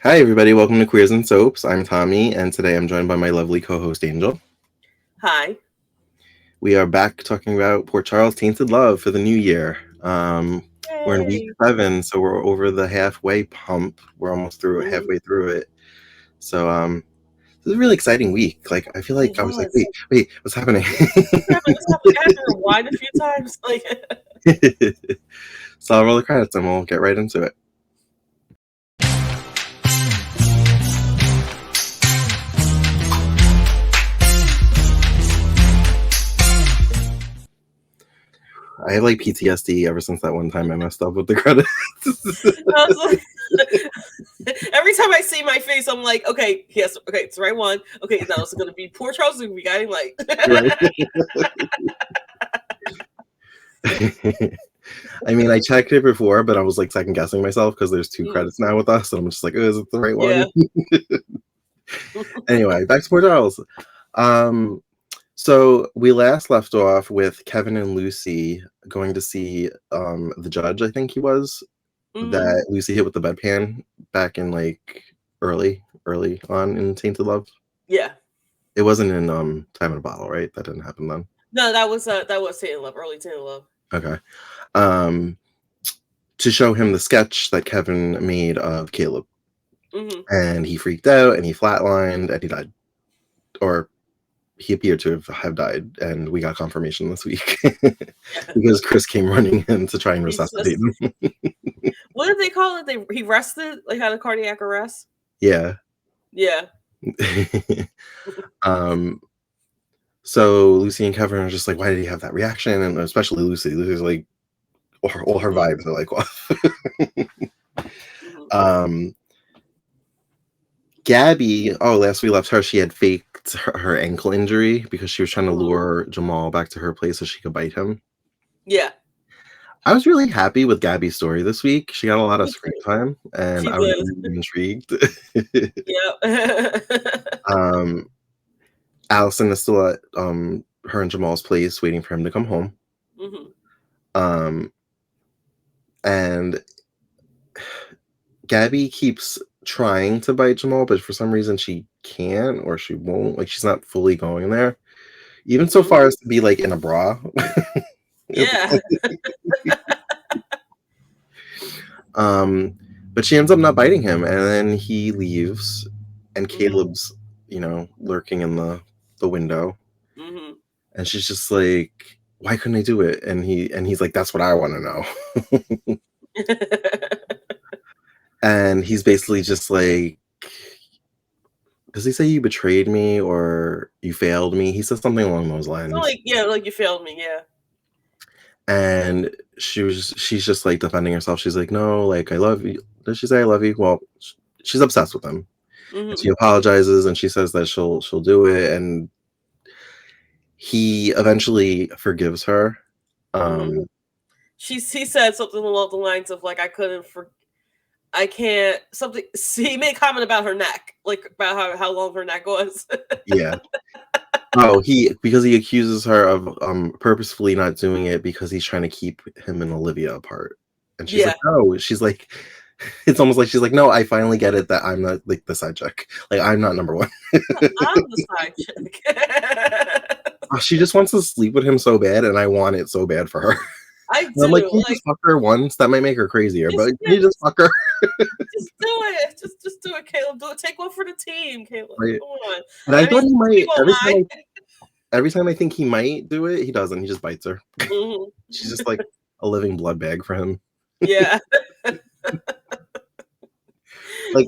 Hi, everybody. Welcome to Queers and Soaps. I'm Tommy, and today I'm joined by my lovely co host, Angel. Hi. We are back talking about Port Charles Tainted Love for the new year. We're in week Yay. 7, so we're over the halfway hump. We're almost through Mhm. halfway through it. So, this is a really exciting week. Like, I feel It like I was like, was. wait, what's happening? What's happening? I had to rewind a few times. So I'll roll the credits and we'll get right into it. I have like PTSD ever since that one time I messed up with the credits. I was like, every time I see my face, I'm like, okay, yes, okay, it's the right one. Okay, now it's gonna be Poor Charles and we Guiding Light. Right. I mean, I checked it before, but I was like second guessing myself because there's 2 Mm, credits now with us, and I'm just like, oh, is it the right one? yeah. Anyway, back to Port Charles. Um, so we last left off with Kevin and Lucy going to see the judge, I think he was, Hmm. that Lucy hit with the bedpan back in like early on in Tainted Love. Yeah. It wasn't in Time in a Bottle, right? That didn't happen then. No, that was Tainted Love, early Tainted Love. Okay. Um, to show him the sketch that Kevin made of Caleb. Hmm. And he freaked out and he flatlined and he died. Or he appeared to have died, and we got confirmation this week Yeah. because Chris came running in to try and He's resuscitate just him. what did they call it? He rested, like had a cardiac arrest. Yeah. Yeah. um so Lucy and Kevin are just like, why did he have that reaction? And especially Lucy's like, all her Mhm. vibes are like off. Mhm. um Gabby, last we left her, she had faked her ankle injury because she was trying to Mhm. lure Jamal back to her place so she could bite him. Yeah. I was really happy with Gabby's story this week. She got a lot of Me screen too. time, and She I was did. really intrigued. Yep. um, Allison is still at her and Jamal's place, waiting for him to come home. Mhm. Um, and Gabby keeps trying to bite Jamal, but for some reason she can't or she won't. Like she's not fully going there, even so far Mhm. as to be like in a bra. Yeah. um, but she ends up not biting him, and then he leaves, and Mhm. Caleb's, lurking in the window, Mhm. and she's just like, "Why couldn't I do it?" And he's like, "That's what I want to know." And he's basically just like, does he say you betrayed me or you failed me? He says something along those So lines. like, yeah, like you failed me, yeah. And she's just like defending herself. She's like, no, like I love you. Does she say I love you? Well, she's obsessed with him. And she Mhm. apologizes and she says that she'll do it. And he eventually forgives her. Mhm. Um, He said something along the lines of like I can't something he made a comment about her neck, like about how long her neck was. yeah. Oh, because he accuses her of purposefully not doing it because he's trying to keep him and Olivia apart. And she's like, Yeah. no. She's like, it's almost like she's like, no, I finally get it that I'm not like the side chick. Like I'm not number one. I'm the side chick. She just wants to sleep with him so bad, and I want it so bad for her. I And I'm like, can do. you Like just fuck her once? That might make her crazier, but just can yeah, you just fuck her? just do it. Just do it, Caleb. Do it. Take one for the team, Caleb. Right. Come on. And I I thought mean, he he might won't mind. every time I think he might do it, he doesn't. He just bites her. Mhm. She's just like a living blood bag for him. Yeah. Like,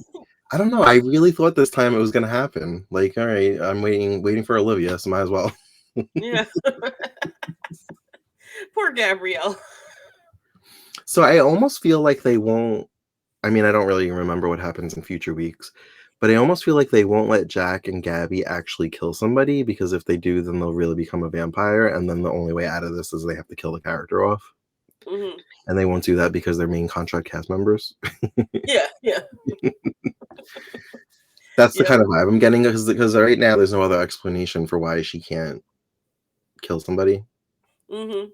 I don't know. I really thought this time it was gonna happen. Like, all right, I'm waiting for Olivia, so might as well. Yeah. Poor Gabrielle. So I almost feel like they won't. I mean, I don't really remember what happens in future weeks, but I almost feel like they won't let Jack and Gabby actually kill somebody because if they do, then they'll really become a vampire, and then the only way out of this is they have to kill the character off, Hmm. and they won't do that because they're main contract cast members. Yeah. Yeah. That's the Yep. kind of vibe I'm getting because right now there's no other explanation for why she can't kill somebody. Hmm.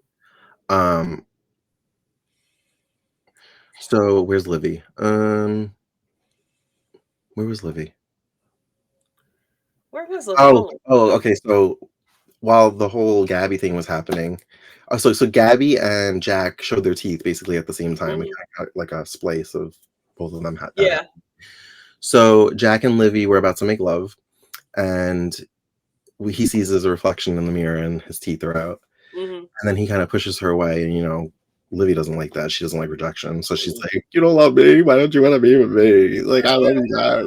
Um, so where's Livy? Where was Livy? Where was Livy? Oh, Hold on. oh, okay. So while the whole Gabby thing was happening, so Gabby and Jack showed their teeth basically at the same time. Like, Mhm. like a splice of both of them had that. Yeah. So Jack and Livy were about to make love, and he sees his reflection in the mirror, and his teeth are out. Mhm. And then he kind of pushes her away, and Livy doesn't like that. She doesn't like rejection, so she's like, "You don't love me. Why don't you want to be with me? Like, I love you, Jack."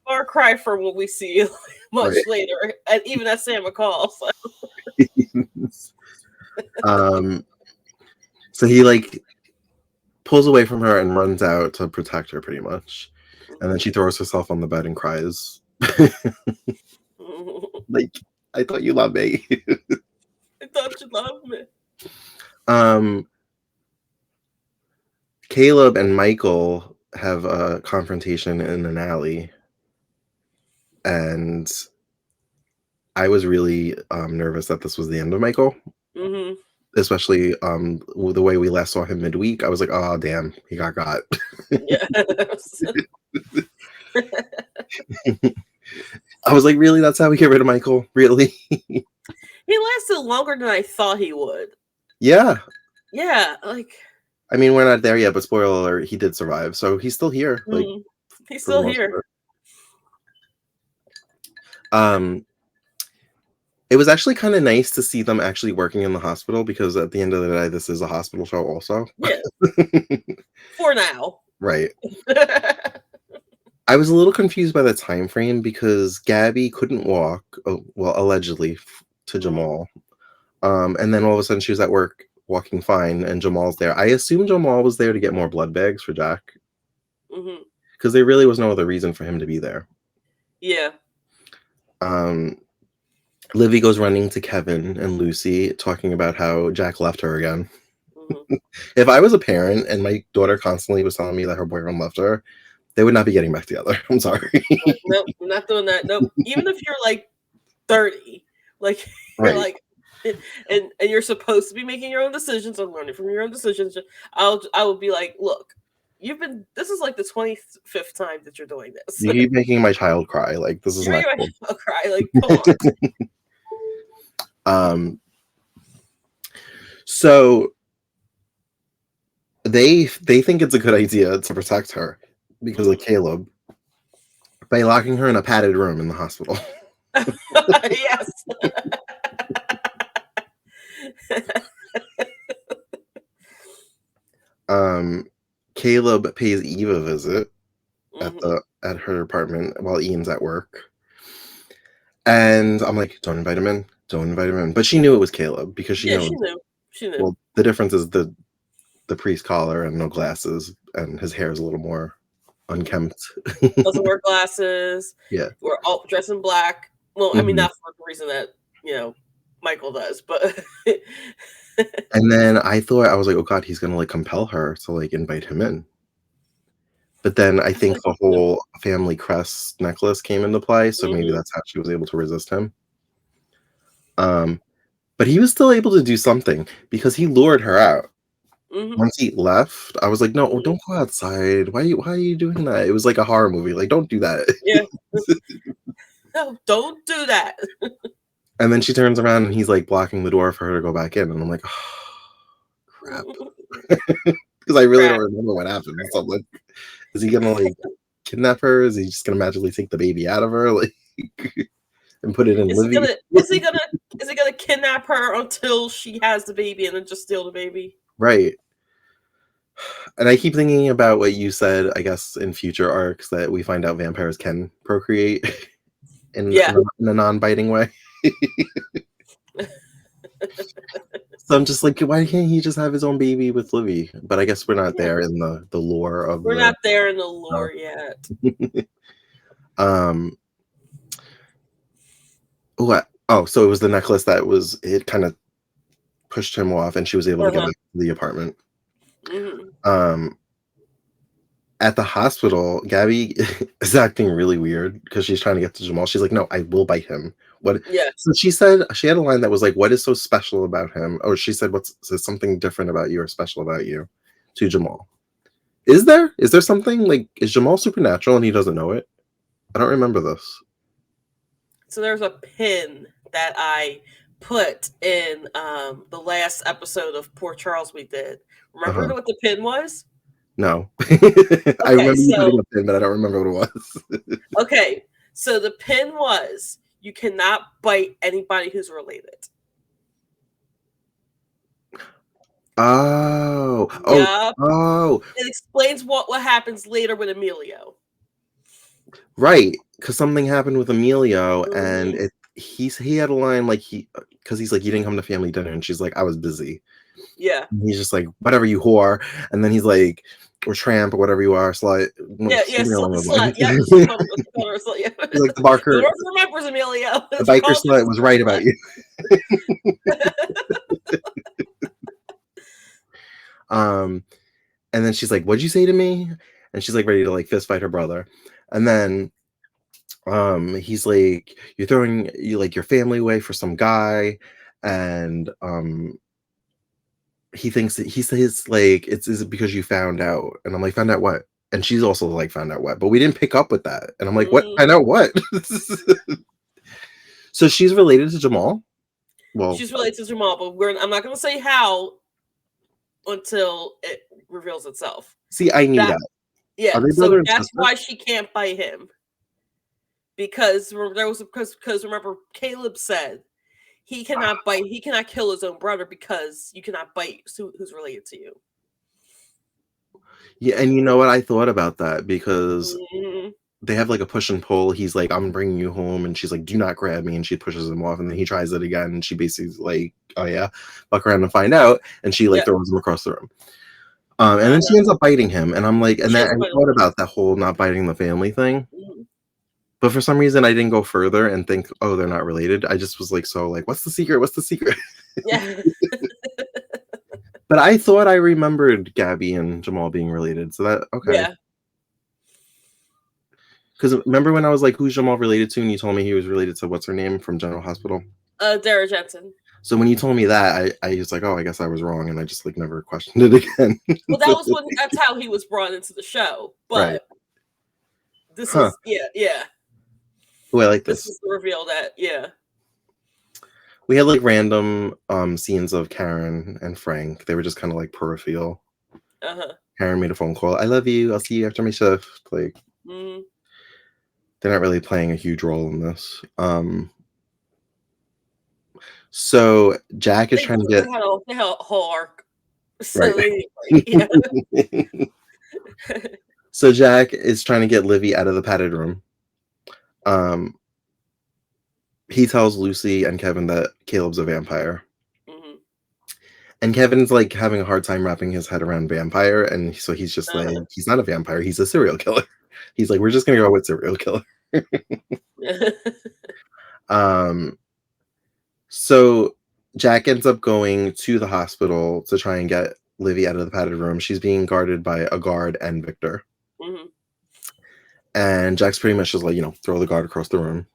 Or cry for what we see much Right. later, and even as Sam McCall. So. So he like pulls away from her and runs out to protect her, pretty much. And then she throws herself on the bed and cries. Like, I thought you loved me. I thought you loved me. Caleb and Michael have a confrontation in an alley, and I was really nervous that this was the end of Michael, Mm-hmm. especially the way we last saw him midweek. I was like, oh damn, he got. Yeah. I was like, really? That's how we get rid of Michael? Really? He lasted longer than I thought he would. Yeah. Yeah, like. I mean, we're not there yet, but spoiler alert, he did survive, so he's still here. Like, he's for the still most here. part. It was actually kind of nice to see them actually working in the hospital, because at the end of the day, this is a hospital show also. Yeah. For now. Right. I was a little confused by the time frame because Gabby couldn't walk, well, allegedly, to Jamal. And then all of a sudden she was at work walking fine, and Jamal's there. I assume Jamal was there to get more blood bags for Jack, because there really was no other reason for him to be there. Yeah. Livy goes running to Kevin and Lucy, talking about how Jack left her again. If I was a parent and my daughter constantly was telling me that her boyfriend left her, they would not be getting back together. I'm sorry. Nope, I'm not doing that. Nope. Even if you're like 30, like you're Right. like, and you're supposed to be making your own decisions and learning from your own decisions. I would be like, look, this is like the 25th time that you're doing this. You keep making my child cry. Like, this is You're not making cool. my child cry. Like, come on. So they think it's a good idea to protect her because of Caleb by locking her in a padded room in the hospital. Yes. Caleb pays Eve a visit at her apartment while Ian's at work. And I'm like, don't invite him in. Don't invite him in. But she knew it was Caleb because she knows. She knew. Well, the difference is the priest collar and no glasses, and his hair is a little more unkempt. Doesn't wear glasses. Yeah. We're all dressed in black. Well, I mean, not for the reason that, Michael does, but. And then I was like, oh God, he's going to like compel her to like invite him in. But then I think the whole family crest necklace came into play. So maybe that's how she was able to resist him. But he was still able to do something because he lured her out. Once he left, I was like, no, don't go outside. Why are you doing that? It was like a horror movie. Like, don't do that. Yeah. No, don't do that. And then she turns around and he's like blocking the door for her to go back in. And I'm like, oh, crap. Because I really don't remember what happened. So I'm like, is he going to like kidnap her? Is he just going to magically take the baby out of her? Like, and put it in Livy? Is he gonna kidnap her until she has the baby and then just steal the baby? Right. And I keep thinking about what you said, I guess, in future arcs, that we find out vampires can procreate in a non-biting way. So I'm just like, why can't he just have his own baby with Livy? But I guess we're not there in the lore of We're not there in the lore yet. So it was the necklace it kind of pushed him off, and she was able to get back to the apartment. At the hospital, Gabby is acting really weird because she's trying to get to Jamal. She's like, no, I will bite him. What? Yeah. So she said, she had a line that was like, what is so special about him? Or she said, what's something different about you or special about you to Jamal? Is there? Is there something like is Jamal supernatural and he doesn't know it? I don't remember this. So there's a pin that I put in the last episode of Poor Charles we did. Remember Uh-huh. what the pin was? No. I Okay, remember you putting so a pin, but I don't remember what it was. okay, so the pin was you cannot bite anybody who's related. Oh. Oh. Yeah, Oh. it explains what happens later with Emilio. Right. Because something happened with Emilio and Hmm. he had a line like because he's like, you didn't come to family dinner, and she's like, I was busy. Yeah, And he's just like, whatever, you whore. And then he's like, or tramp or whatever you are, slut, yeah, something along those slut. lines. Yep, she called her a slut. Yeah. He's like Who remembers Emilio? the She biker calls her slut was right about you. Um, and then she's like, what'd you say to me? And she's like ready to like fist fight her brother. And then he's like, you're throwing like your family away for some guy. And he thinks that he says like, is it because you found out? And I'm like, found out what? And she's also like, found out what? But we didn't pick up with that. And I'm like, what? Mm. Find out what? So she's related to Jamal? Well, She's related to Jamal, but I'm not going to say how until it reveals itself. see, I knew That that. Yeah, Are they so brother and that's sister? why she can't bite him because there was because remember Caleb said he cannot bite, he cannot kill his own brother because you cannot bite who's related to you. Yeah, and you know what? I thought about that because Hmm. they have like a push and pull. He's like, I'm bringing you home. And she's like, do not grab me. And she pushes him off. And then he tries it again. And she basically is like, oh, yeah, fuck around and find out. And she like Yeah, throws him across the room. And then she uh-huh. ends up biting him. And I'm like, and She then ends I up biting thought him. about that whole not biting the family thing. Mhm. But for some reason, I didn't go further and think, oh, they're not related. I just was like, so like, what's the secret? What's the secret? Yeah, But I thought I remembered Gabby and Jamal being related. So that, okay. yeah. Because remember when I was like, who's Jamal related to? And you told me he was related to what's her name from General Hospital? Dara Jensen. So when you told me that, I was like, oh, I guess I was wrong. And I just like never questioned it again. Well, that's how he was brought into the show. Right. But this Huh. was yeah. Oh, I like This this. was the reveal that We had like random scenes of Karen and Frank. They were just kind of like peripheral. uh-huh. Karen made a phone call. I love you. I'll see you after my shift. Like Mm. they're not really playing a huge role in this. So Jack is They trying to they get had a whole arc. So right. they yeah. So Jack is trying to get Livy out of the padded room. Um, he tells Lucy and Kevin that Caleb's a vampire. Hmm. And Kevin's like having a hard time wrapping his head around vampire, and so he's just like, Uh-huh. he's not a vampire, he's a serial killer. He's like, we're just gonna go with serial killer. Um, so Jack ends up going to the hospital to try and get Livy out of the padded room. She's being guarded by a guard and Victor. Hmm. And Jack's pretty much just like, throw the guard across the room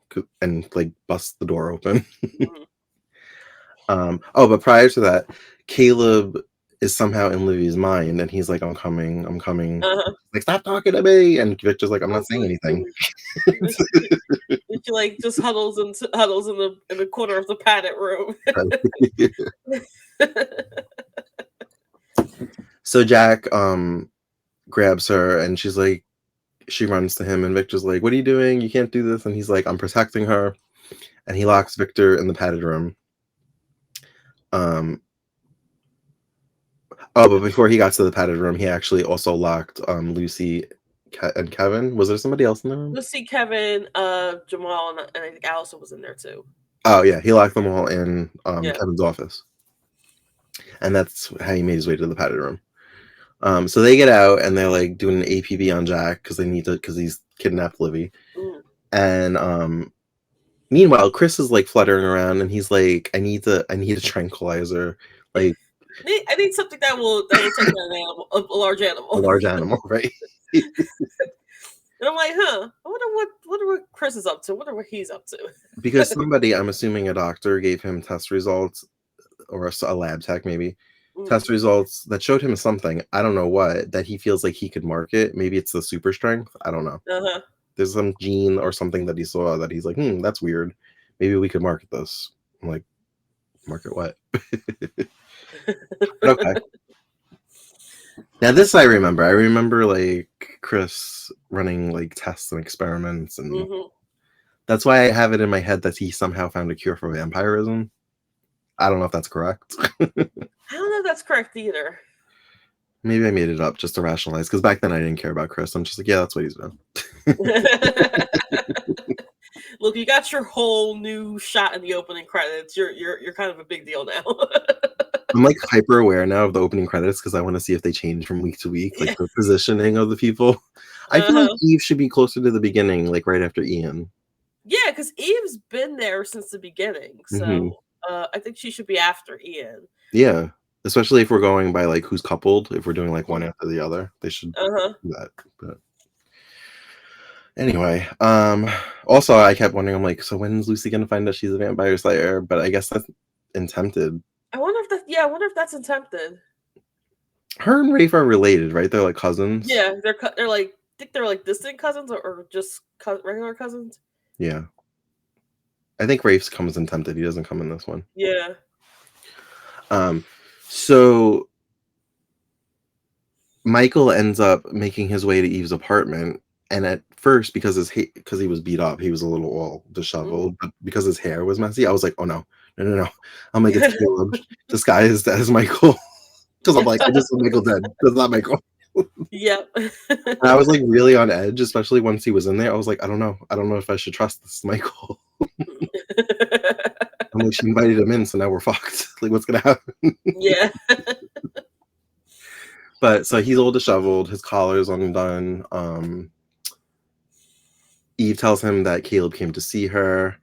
and like bust the door open. Hmm. But prior to that, Caleb is somehow in Livy's mind, and he's like, "I'm coming, I'm coming." Uh-huh. Like, stop talking to me. And Victor's like, "I'm not Oh, saying anything." she like just huddles in the corner of the padded room. So Jack grabs her, and she's like, she runs to him, and Victor's like, "What are you doing? You can't do this." And he's like, "I'm protecting her." And he locks Victor in the padded room. Um, but before he got to the padded room, he actually also locked Lucy and Kevin. Was there somebody else in the room? Let's see, Kevin, Jamal, and I think Allison was in there too. Oh yeah, he locked them all in Yeah. Kevin's office, and that's how he made his way to the padded room. So they get out and they're like doing an APB on Jack because he's kidnapped Livy. Mm. And meanwhile, Chris is like fluttering around and he's like, I need a tranquilizer, like I need something that will take down an animal, a large a animal. large animal, right? And I'm like, huh? I wonder what Chris is up to. I wonder what he's up to. Because somebody, I'm assuming a doctor, gave him test results, or a lab tech maybe, test results that showed him something, I don't know what, that he feels like he could market. Maybe it's the super strength. I don't know. Uh-huh. There's some gene or something that he saw that he's like, that's weird. Maybe we could market this. I'm like, market what? But okay. Now this I remember. I remember like Chris running like tests and experiments, and that's why I have it in my head that he somehow found a cure for vampirism. I don't know if that's correct. I don't know if that's correct either. Maybe I made it up just to rationalize, because back then I didn't care about Chris. I'm just like, yeah, that's what he's doing. Look, you got your whole new shot in the opening credits. You're kind of a big deal now. I'm like hyper aware now of the opening credits because I want to see if they change from week to week, like the positioning of the people. I feel like Eve should be closer to the beginning, like right after Ian. Yeah, because Eve's been there since the beginning, so I think she should be after Ian. Yeah, especially if we're going by like who's coupled. If we're doing like one after the other, they should do that. But anyway, also I kept wondering, I'm like, so when's Lucy gonna find out she's a vampire slayer? But I guess that's in Tempted. I wonder if that's in Tempted. Her and Rafe are related, right? They're like cousins. Yeah, they're like, I think they're like distant cousins or just regular cousins. Yeah, I think Rafe comes in Tempted. He doesn't come in this one. Yeah. So Michael ends up making his way to Eve's apartment, and at first, because he was beat up, he was a little all disheveled. But because his hair was messy, I was like, oh no. I'm like, it's Caleb disguised as Michael. Because I'm like, I just saw Michael dead. That's not Michael. Yep. And I was like really on edge, especially once he was in there. I was like, I don't know if I should trust this Michael. I'm like, she invited him in, so now we're fucked. Like, what's gonna happen? Yeah. But so he's all disheveled, his collar's undone. Eve tells him that Caleb came to see her,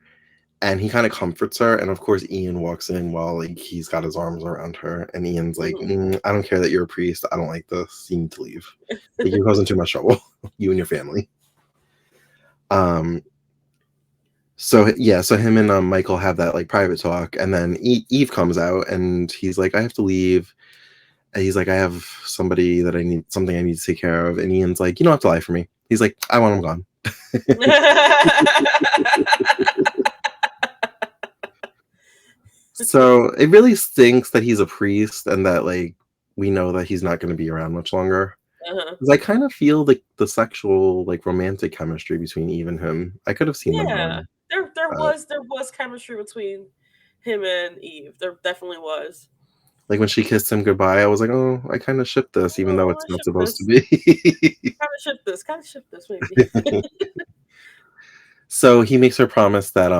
and he kind of comforts her. And of course, Ian walks in while like he's got his arms around her, and Ian's like, I don't care that you're a priest. I don't like this. You need to leave. Like, you're causing too much trouble, you and your family. So him and Michael have that like private talk, and then Eve comes out, and he's like, I have to leave. And he's like, I have something I need to take care of. And Ian's like, you don't have to lie for me. He's like, I want him gone. So it really stinks that he's a priest and that like we know that he's not going to be around much longer. Because I kind of feel like the sexual, like romantic chemistry between Eve and him. I could have seen them. Yeah, there was chemistry between him and Eve. There definitely was. Like when she kissed him goodbye, I was like, oh, I kind of ship this, even though it's not supposed to be. Kind of ship this, maybe. So he makes her promise that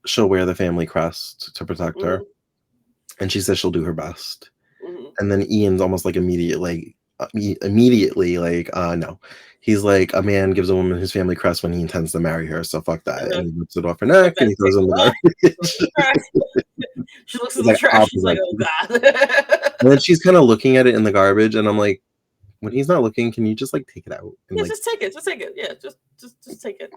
she'll wear the family crest to protect her, and she says she'll do her best. And then Ian's almost like immediately like, no. He's like, a man gives a woman his family crest when he intends to marry her, so fuck that. And he rips it off her neck and he throws it in the garbage. She looks in the trash. She's like, oh god. And then she's kind of looking at it in the garbage, and I'm like, when he's not looking, can you just like take it out? And, just take it. Just take it. Yeah, just take it.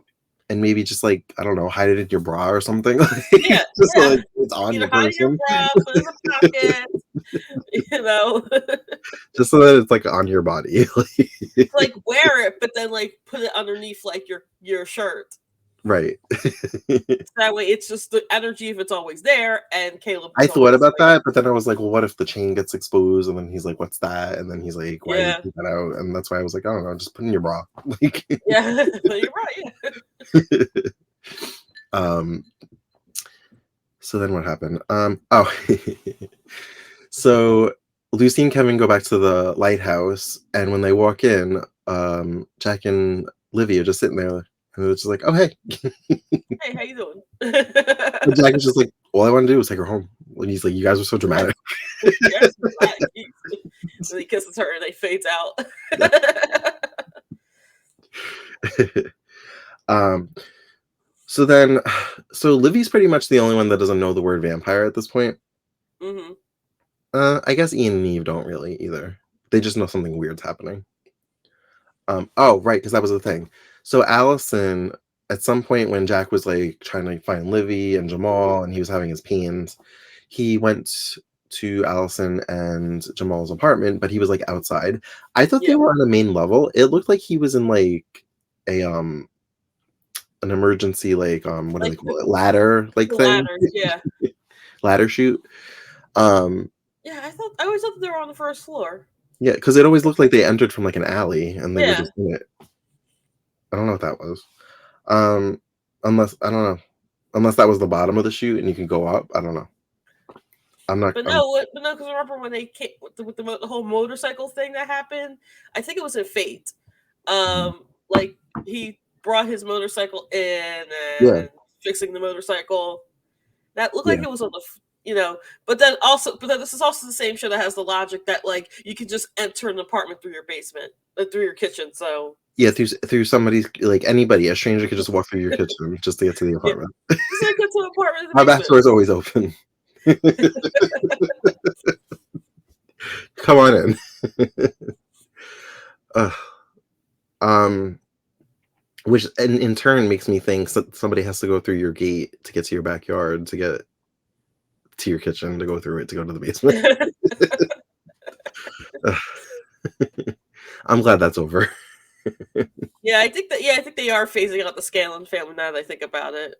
And maybe just like, I don't know, hide it in your bra or something. Yeah, just so like it's on either the person. Hide your bra, put it in the pocket. Just so that it's like on your body. Like wear it, but then like put it underneath like your shirt. Right. That way it's just the energy if it's always there. And Caleb, I thought about that, but then I was like, well, what if the chain gets exposed? And then he's like, what's that? And then he's like, why did you take that out? And that's why I was like, I don't know, just put in your bra. Like, yeah, you're right. Yeah. So then what happened? So Lucy and Kevin go back to the lighthouse, and when they walk in, Jack and Livy are just sitting there. And they're just like, oh, hey. Hey, how you doing? And Jack is just like, all I want to do is take her home. And he's like, you guys are so dramatic. Yes, so he kisses her and they fades out. So Livy's pretty much the only one that doesn't know the word vampire at this point. I guess Ian and Eve don't really either. They just know something weird's happening. Oh, right, because that was the thing. So Allison, at some point when Jack was like trying to find Livy and Jamal and he was having his pains, he went to Allison and Jamal's apartment, but he was like outside. I thought they Yeah, were on the main level. It looked like he was in like a an emergency like what do they like call it? Ladder like the thing. ladders. Yeah, Ladder shoot. Um yeah. I always thought they were on the first floor. yeah, because it always looked like they entered from like an alley and they were Yeah, just in it. I don't know what that was. Um unless I don't know. Unless that was the bottom of the chute and you can go up. I don't know. I'm not but no, because remember when they came with the whole motorcycle thing that happened? I think it was in Fate. Mhm. Like he brought his motorcycle in Yeah, and fixing the motorcycle. That looked like yeah. it was on the, but then this is also the same show that has the logic that like you can just enter an apartment through your basement, through your kitchen. So Yeah, through somebody's like anybody, a stranger could just walk through your kitchen just to get to the yeah, apartment. just like get to an apartment in the My back basement. door is always open. Come on in. Ugh. Um, which in turn makes me think somebody has to go through your gate to get to your backyard to get to your kitchen to go through it to go to the basement. Ugh. I'm glad that's over. Yeah, I think they are phasing out the Scanlon family now that I think about it.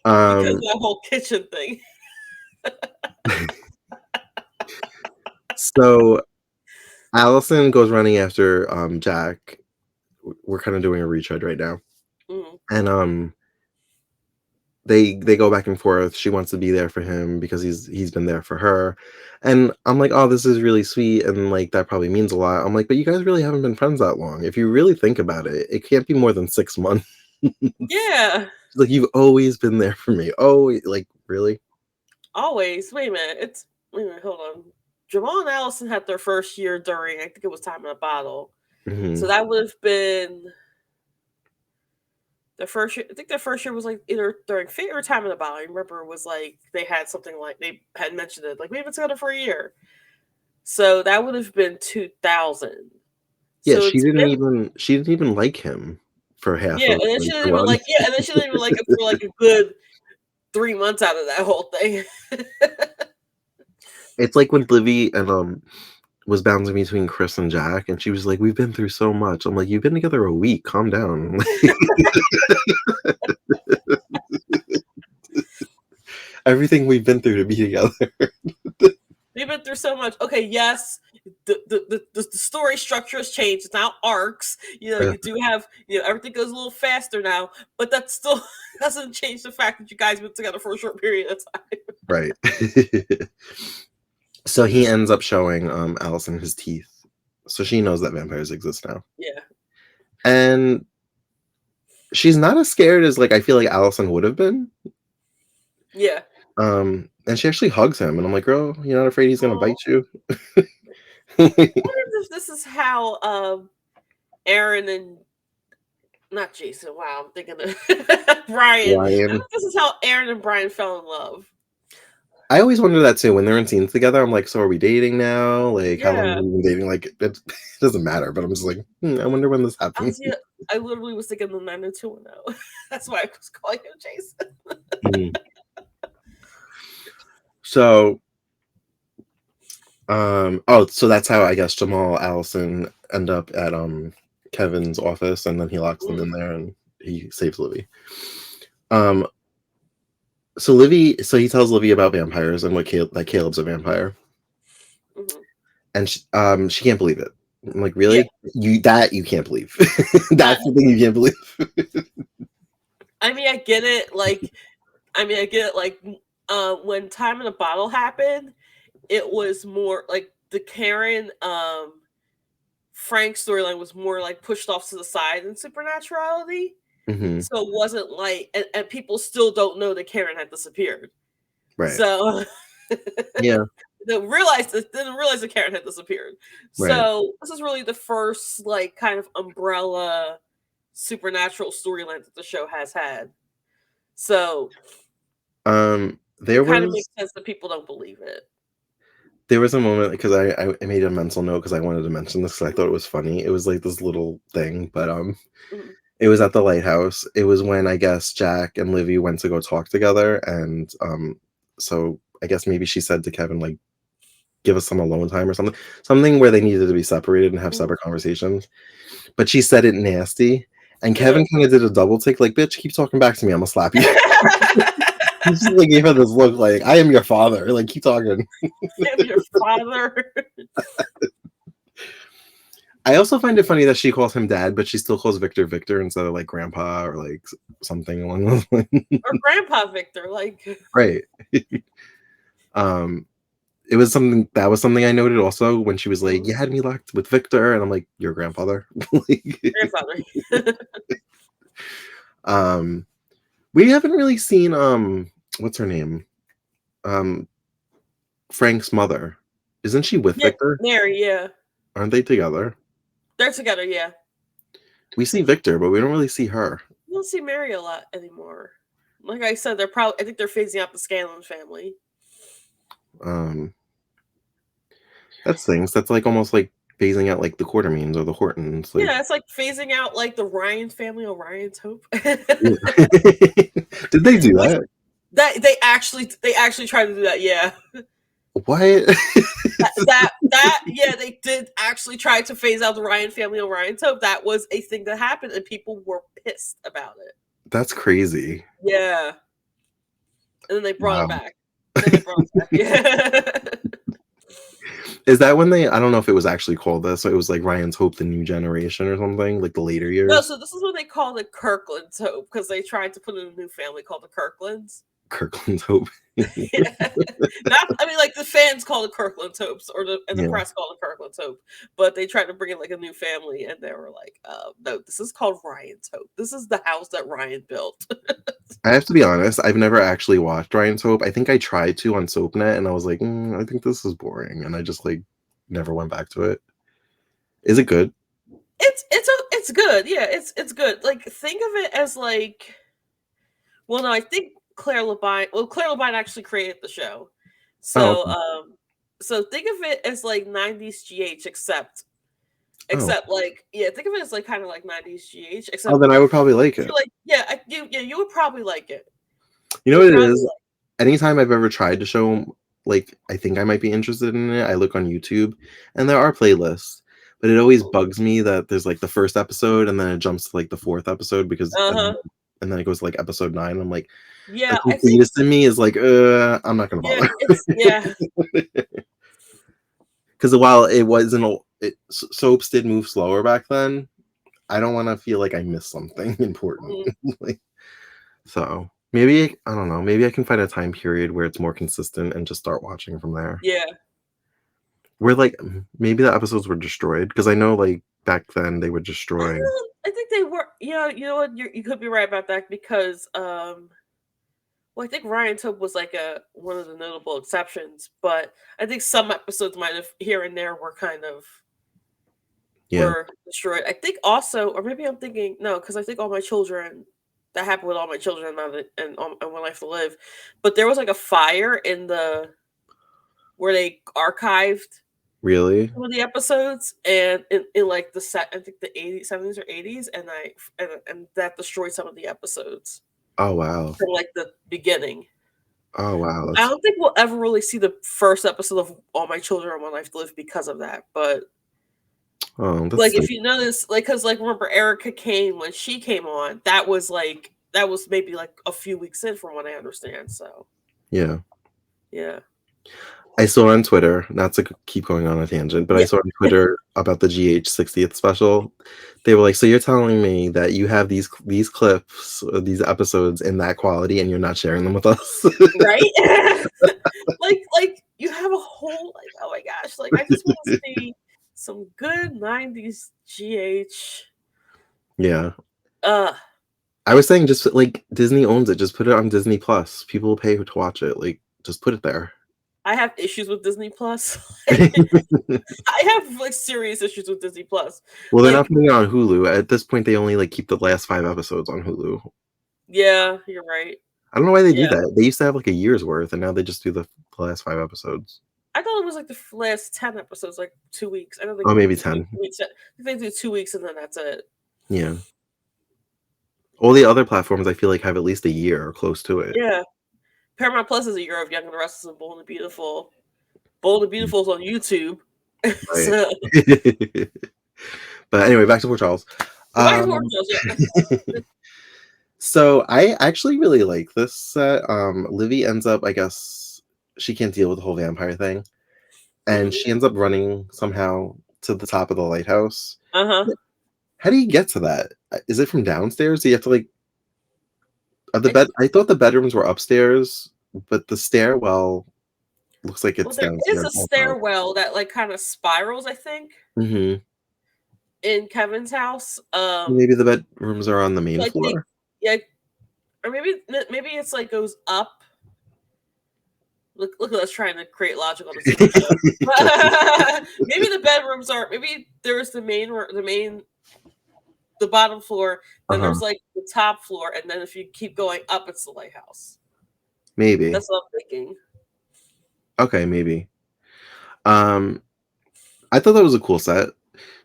Because of um, that whole kitchen thing. so Allison goes running after Jack. We're kind of doing a retread right now, Mhm. and they go back and forth. She wants to be there for him because he's been there for her. And I'm like, "Oh, this is really sweet," and, like, that probably means a lot. I'm like, "But you guys really haven't been friends that long. If you really think about it, it can't be more than 6 months." Yeah, Like, "You've always been there for me." Oh, like, really? always. Wait a minute, hold on. Jamal and Allison had their first year during, I think it was Time in a Bottle. So Mhm. that would have been the first year. I think the first year was like either during Fate or Time in a Bottle. I remember it was like they had something like they had mentioned it, like we've been together for a year. So that would have been 2000. Yeah, So she didn't even like him for half yeah, of and then she didn't even 2021. like yeah, and then she didn't even like it for like a good 3 months out of that whole thing. It's like when Livy and, was bouncing between Chris and Jack, and she was like, "We've been through so much." I'm like, "You've been together a week, calm down." Everything we've been through to be together. We've been through so much. Okay, yes, the story structure has changed. It's now arcs. You do have everything goes a little faster now, but that still doesn't change the fact that you guys been together for a short period of time. Right. So he ends up showing, Allison his teeth. So she knows that vampires exist now. Yeah, And she's not as scared as, like, I feel like Allison would have been. yeah. And she actually hugs him, and I'm like, "Girl, you're not afraid he's gonna Oh, bite you?" I wonder if this is how Aaron and not Jason. Wow, I'm thinking of Brian. I wonder Ryan. if this is how Aaron and Brian fell in love. I always wonder that too when they're in scenes together. I'm like, "So are we dating now? Like, how long have Yeah, we been dating?" Like, it doesn't matter, but I'm just like, I wonder when this I happened." was yeah, I literally was thinking the 90210. That's why I was calling him Jason. Mhm. So, oh, so that's how I guess Jamal, Allison end up at, Kevin's office, and then he locks them Mhm, in there, and he saves Livy. Um, so Livy so he tells Livy about vampires and that Caleb's a vampire, mhm. and she can't believe it. I'm like, Yeah, "Really? You can't believe? uh, That's the thing you can't believe?" I mean, I get it. I get it. When Time in a Bottle happened, it was more like the Karen Frank storyline was more like pushed off to the side in Supernaturality. Mhm. So it wasn't like, and people still don't know that Karen had disappeared. Right. So Yeah, didn't realize that Karen had disappeared. right. So this is really the first like kind of umbrella supernatural storyline that the show has had. So There it kind of was makes sense that people don't believe it. there was a moment because I made a mental note because I wanted to mention this because I thought it was funny. It was like this little thing, but Mhm. It was at the lighthouse. It was when I guess Jack and Livy went to go talk together, and so I guess maybe she said to Kevin like, "Give us some alone time" or something where they needed to be separated and have Mhm. separate conversations. But she said it nasty, and Uh-huh. Kevin kind of did a double take, like, "Bitch, keep talking back to me. I'm gonna slap you." He just like gave her this look, like, "I am your father. Like, keep talking." I'm your father. I also find it funny that she calls him dad, but she still calls Victor Victor instead of like grandpa or like something along those lines. Or Grandpa Victor, like Right. um, it was something I noted also when she was like, mhm, "You had me locked with Victor," and I'm like, "Your grandfather." Like, grandfather. um, we haven't really seen what's her name? Um, Frank's mother. Isn't she with Yeah, Victor? Mary, yeah. Aren't they together? They're together, yeah. We see Victor, but we don't really see her. You don't see Mary a lot anymore. Like I said, they're probably I think they're phasing out the Scanlon family. Um, that's things. That's like almost like phasing out like the Quartermaines or the Hortons. Like, Yeah, it's like phasing out like the Ryan family or Ryan's Hope. yeah. Did they do Which that? that they actually tried to do that, yeah. What? That yeah, they did actually try to phase out the Ryan family or Ryan's Hope. That was a thing that happened and people were pissed about it. That's crazy. Yeah. And then they brought it Wow. back. And then they brought it back. Yeah. Is that when they I don't know if it was actually called this, so it was like Ryan's Hope, the New Generation or something, like the later No, years? so this is what they called it Kirkland's Hope because they tried to put in a new family called the Kirklands. Kirkland's Hope. Yeah. Not, I mean, like the fans call it Kirkland's Hopes, or the Yeah. press called it Kirkland's Hope, but they tried to bring in like a new family, and they were like, "No, this is called Ryan's Hope. This is the house that Ryan built." I have to be honest, I've never actually watched Ryan's Hope. I think I tried to on SoapNet, and I was like, I think this is boring," and I just like never went back to it. Is it good? It's good, yeah, it's good. Like think of it as like, well, no, I think Claire Labine. Well, Claire Labine actually created the show, Oh, so okay. so think of it as like '90s GH, Oh. except like yeah, think of it as like kind of like '90s GH, Oh, except then I would probably like I feel it. like yeah, you would probably like it. You know You what would it probably is? Anytime I've ever tried to show, like, I think I might be interested in it, I look on YouTube, and there are playlists, but it always bugs me that there's, like, the first episode, and then it jumps to, like, the 4th episode because uh-huh. and then it goes to, like, episode 9, I'm like the Yeah, I think completest in me is like, I'm not gonna yeah, bother." it's yeah. Because while it wasn't a soaps did move slower back then, I don't wanna feel like I missed something important. Mm, Like, so, maybe I don't know, maybe I can find a time period where it's more consistent and just start watching from there. yeah. Where, like, maybe the episodes were destroyed because I know, like, back then they would destroy. I think they were yeah, you know what, you could be right about that because, well, I think Ryan Tope was like a one of the notable exceptions, but I think some episodes might have here and there were kind of Yeah, were destroyed. I think also, or maybe I'm thinking no, because I think all my children that happened with all my children and One Life to Live, but there was like a fire in the where they archived really? some of the episodes and in like the set I think the 80s, 70s or 80s, and that destroyed some of the episodes Oh, wow. from like the beginning. Oh, wow, I that's don't think we'll ever really see the first episode of All My Children and One Life to Live because of that. But that's like sad. if you notice, like because like remember Erica Kane when she came on, that was maybe like a few weeks in from what I understand. So Yeah. yeah. I saw on Twitter, not to keep going on a tangent, but I Yeah. saw on Twitter about the GH 60th special. They were like, "So you're telling me that you have these clips, these episodes in that quality, and you're not sharing them with us?" Right? Like you have a whole like oh my gosh, like I just want to see some good 90s GH. Yeah. Uh I was saying just like Disney owns it, just put it on Disney Plus. People will pay to watch it. Like, just put it there. I have issues with Disney Plus. I have like serious issues with Disney Plus. Well, they're not Like, putting it on Hulu. At this point, they only like keep the last 5 episodes on Hulu. yeah, you're right. I don't know why they do Yeah. that. They used to have like a year's worth, and now they just do the last 5 episodes. I thought it was like the last 10 episodes, like 2 weeks. I don't think Oh, they maybe do 10. 2 weeks. I think they do 2 weeks and then that's it. Yeah. All the other platforms I feel like have at least a year or close to it. Yeah. Paramount Plus is a year of Young and the Restless and Bold and the Beautiful. Bold and Beautiful is on YouTube. Right. So But anyway, back to Port Charles. back to Horror Um, Shows, yeah. so I actually really like this set. Livy ends up, I guess, she can't deal with the whole vampire thing, and Mm. she ends up running somehow to the top of the lighthouse. Uh-huh. How do you get to that? Is it from downstairs? Do you have to like the I, bed? I thought the bedrooms were upstairs, but the stairwell looks like well, it's there is downstairs a also. stairwell that like kind of spirals, I think, Mm-hmm. in Kevin's house. Maybe the bedrooms are on the So main I think, floor. yeah, or maybe it's like goes up. Look at us trying to create logic on the TV show. Maybe the bedrooms are. Maybe there's the bottom floor. Then Uh-huh. there's like the top floor, and then if you keep going up, it's the lighthouse. Maybe. That's what I'm thinking. Okay, maybe. Um, I thought that was a cool set.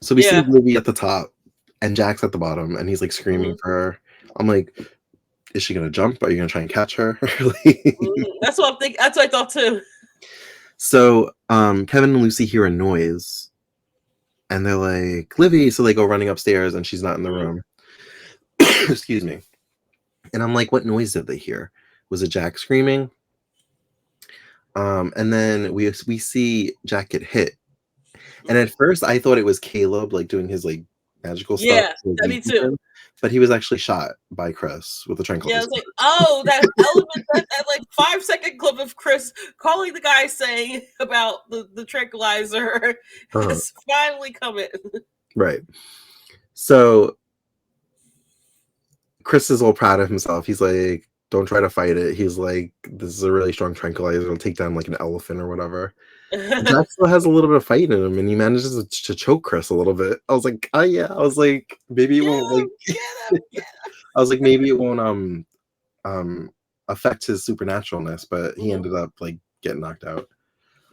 So we see Yeah. Livy at the top and Jack's at the bottom, and he's like screaming Mhm. for her. I'm like, is she gonna jump? Are you gonna try and catch her? Like- That's what I'm thinking. That's what I thought too. so Kevin and Lucy hear a noise and they're like, Livy, so they go running upstairs and she's not in the Mhm. room. Excuse me. And I'm like, what noise did they hear? Was it Jack screaming? And then we see Jack get hit. And at Mhm. first I thought it was Caleb like doing his like magical stuff Yeah, to like, me weaken too. him, but he was actually shot by Chris with a Yeah, I tranquilizer. was like, oh, that element, that like 5 second clip of Chris calling the guy saying about the tranquilizer Uh-huh. has finally come in. Right. So Chris is all proud of himself. He's like, don't try to fight it. He's like, this is a really strong tranquilizer. It'll take down like an elephant or whatever. Jack still has a little bit of fight in him, and he manages to choke Chris a little bit. I was like, oh yeah. I was like, maybe it Get won't like. him! Get him! I was like, maybe it won't um affect his supernaturalness, but he Mhm. ended up like getting knocked out.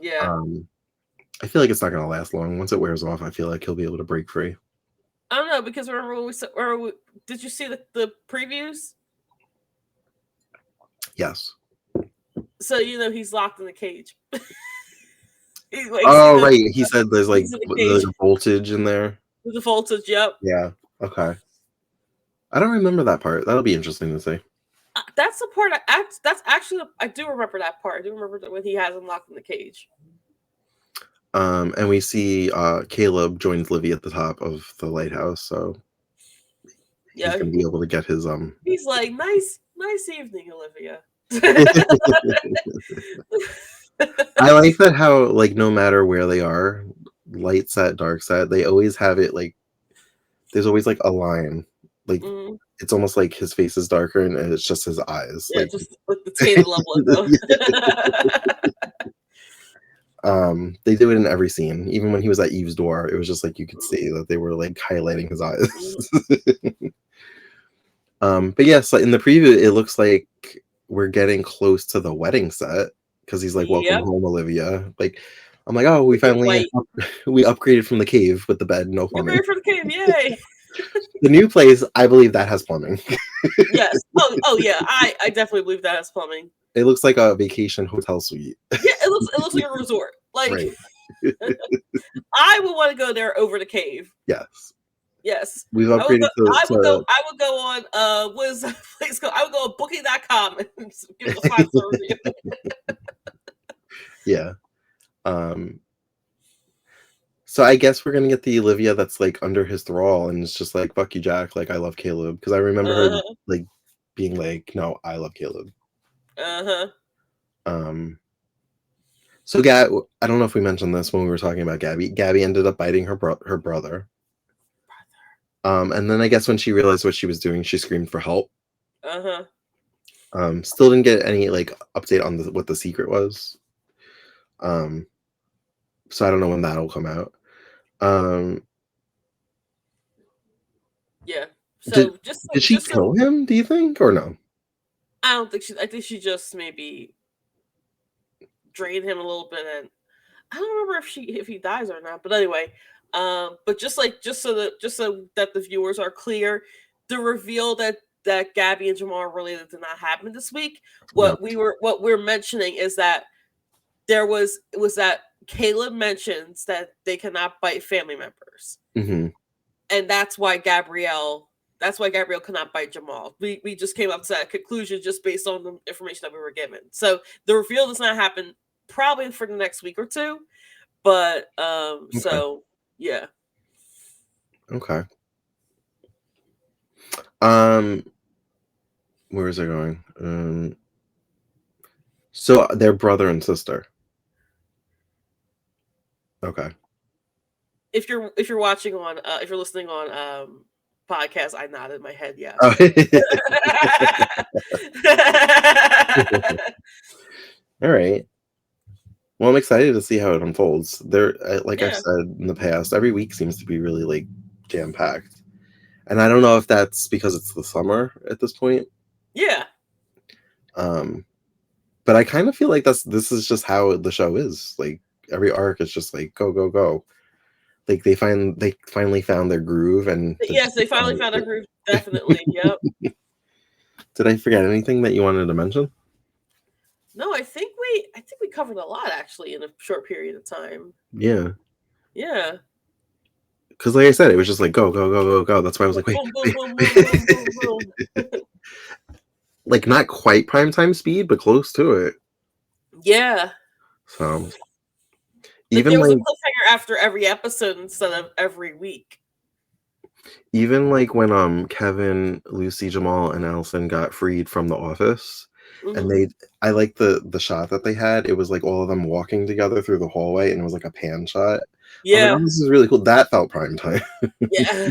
Yeah. Um, I feel like it's not gonna last long. Once it wears off, I feel like he'll be able to break free. I don't know because remember when we said, did you see the previews? Yes. So you know he's locked in the cage. You see Oh right. He said there's like he's in the there's cage a voltage in there. with the voltage. Yep. Yeah. Okay. I don't remember that part. That'll be interesting to see. That's the part. That's actually I do remember that part. I do remember that when he has him locked in the cage. And we see Caleb joins Livy at the top of the lighthouse, so he's Yeah, gonna be able to get his he's like, nice evening, Olivia. I like that how like no matter where they are, light set, dark set, they always have it like there's always like a line. Like Mm, it's almost like his face is darker and it's just his eyes. yeah, Like just with the tainted love logo. they do it in every scene. Even when he was at Eve's door, it was just like you could see that they were like highlighting his eyes. But yes, in the preview, it looks like we're getting close to the wedding set because he's like, "Welcome Yep, home, Olivia." Like, I'm like, "Oh, we with the finally white. we upgraded from the cave with the bed, no You're plumbing." great for the cave, yay! The new place, I believe that has plumbing. Yes. Oh yeah. I definitely believe that has plumbing. It looks like a vacation hotel suite. Yeah, it looks like a resort. Like Right. I would want to go there over the cave. Yes. Yes. We've I would go upgraded to I would go on what is that place called? I would go on booking.com and give it a 5-star review. yeah. Um so I guess we're gonna get the Olivia that's like under his thrall and it's just like fuck you, Jack, like I love Caleb. Because I remember her Uh-huh. like being like, no, I love Caleb. Uh-huh. Um So I don't know if we mentioned this when we were talking about Gabby. Gabby ended up biting her brother. And then I guess when she realized what she was doing, she screamed for help. Uh-huh. Still didn't get any like update on what the secret was. Um, so I don't know when that'll come out. Um, Yeah. did So did she just so kill him? Do you think or no? I don't think I think she just maybe drained him a little bit and I don't remember if he dies or not, but anyway, but just so that the viewers are clear, the reveal that Gabby and Jamal are related did not happen this week. No. What we're mentioning is that it was that Caleb mentions that they cannot bite family members. Mhm. And that's why Gabrielle cannot bite Jamal. We just came up to that conclusion just based on the information that we were given. So the reveal does not happen probably for the next week or two. But Okay. so yeah. Okay. Where is it going? So they're brother and sister. Okay. If you're watching on if you're listening on podcast, I nodded my head yes. Oh. All right. Well, I'm excited to see how it unfolds. Like I've Yeah. said in the past, every week seems to be really like jam packed, and I don't know if that's because it's the summer at this point. Yeah. But I kind of feel like this is just how the show is. Like every arc is just like go go go. Like they finally found their groove, and they're Yes, just they like, finally going found a with group. Definitely. Yep. it. Did I forget anything that you wanted to mention? No, I think we covered a lot actually in a short period of time. Yeah. Yeah. Because like I said, it was just like go go go go go. That's why I was like, wait, Boom, boom, wait. boom, boom, boom, boom, boom. Like not quite primetime speed, but close to it. Yeah. So Like even there was a like cliffhanger after every episode instead of every week. when Kevin, Lucy, Jamal, and Allison got freed from the office, and Hmm. I like the shot that they had. It was like all of them walking together through the hallway, and it was like a pan shot. I was like, oh, Yeah. this is really cool. That felt prime time. Yeah.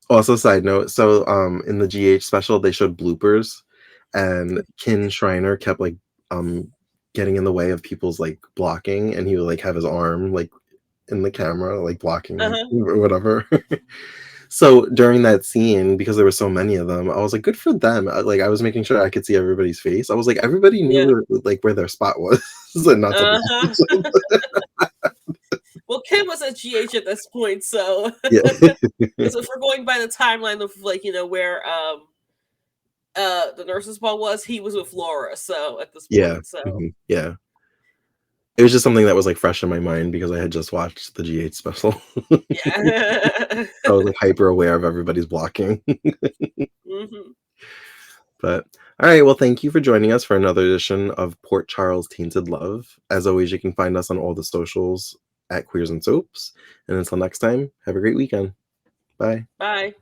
Also, side note, so in the GH special, they showed bloopers, and Kin Shriner kept like getting in the way of people's like blocking, and he would like have his arm like in the camera, like blocking them Uh-huh. or whatever. So during that scene, because there were so many of them, I was like, good for them. Like I was making sure I could see everybody's face. I was like, everybody knew Yeah. where their spot was, and not to Uh-huh. block them. Well, Kim was at GH at this point, so Yeah. because if we're going by the timeline of like where the nurse's ball was, he was with Laura, so at this Yeah. point, so Yeah. It was just something that was like fresh in my mind because I had just watched the GH special. yeah. I was like hyper aware of everybody's blocking. Hmm. But all right, well, thank you for joining us for another edition of Port Charles Tainted Love. As always, you can find us on all the socials at Queers and Soaps. And until next time, have a great weekend. Bye. Bye.